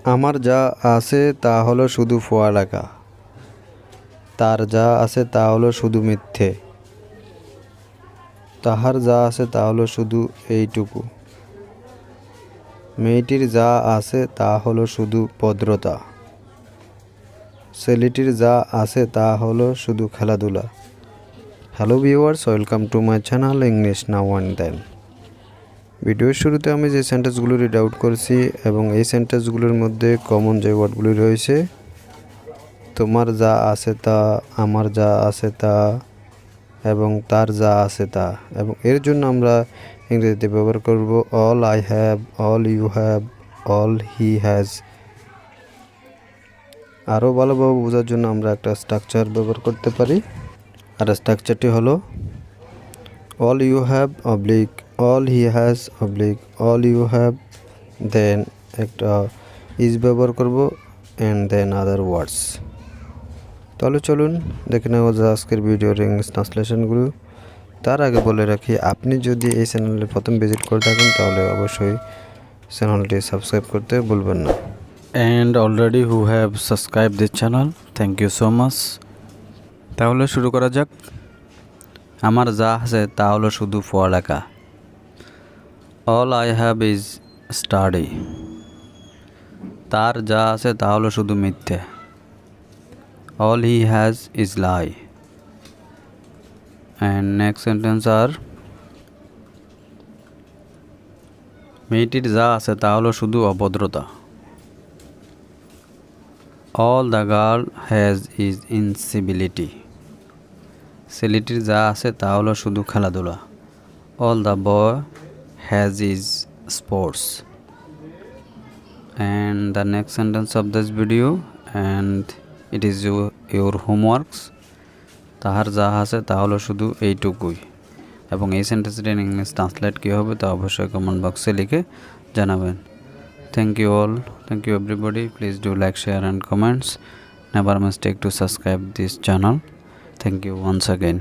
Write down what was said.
আমার যা আছে তা হলো শুধু পড়ালেখা। তার যা আছে তা হলো শুধু মিথ্যে। তাহার যা আছে তা হলো শুধু এইটুকু। মেয়েটির যা আছে তা হলো শুধু ভদ্রতা। ছেলেটির যা আছে তা হলো শুধু খেলাধুলা। Hello viewers, welcome to my channel English now and then. ভিডিওর শুরুতে আমি যে সেন্টেন্সগুলো রিড আউট করছি এবং এই সেন্টেন্সগুলোর মধ্যে কমন যে ওয়ার্ডগুলি রয়েছে, তোমার যা আছে তা, আমার যা আছে তা এবং তার যা আছে তা, এবং এর জন্য আমরা ইংরেজিতে ব্যবহার করব all I have, all you have, all he has. আরও ভালোভাবে বোঝার জন্য আমরা একটা স্ট্রাকচার ব্যবহার করতে পারি, আর স্ট্রাকচারটি হলো all you have oblique all he has oblique all you have, then একটা ইজ ব্যবহার করব অ্যান্ড দেন আদার ওয়ার্ডস। তাহলে চলুন দেখে নেওয়া যায় আজকের ভিডিওর ইংলিশ ট্রান্সলেশনগুলো। তার আগে বলে রাখি, আপনি যদি এই চ্যানেলে প্রথম ভিজিট করে থাকেন তাহলে অবশ্যই চ্যানেলটি সাবস্ক্রাইব করতে ভুলবেন না। And already who have subscribed this channel, thank you so much. তাহলে শুরু করা যাক। আমার যা আছে তা হলো শুধু পড়ালেখা। All I have is study. তার যা আছে তা হলো শুধু মিথ্যে। All he has is lie. And next sentence are মেয়েটির যা আছে তা হলো শুধু অভদ্রতা। All the girl has is incivility. ছেলেটির যা আছে তা হলো শুধু খেলাধুলা। All the boy has is sports. And the next sentence of this video, and it is your homeworks. তাহার যা আছে তা হলো শুধু এইটুকুই। এবং এই সেন্টেন্সটি ইংলিশ ট্রান্সলেট কী হবে তা অবশ্যই কমেন্ট বক্সে লিখে জানাবেন। Thank you all. Thank you everybody. Please do like, share and comments. Never mistake to subscribe this channel. Thank you once again.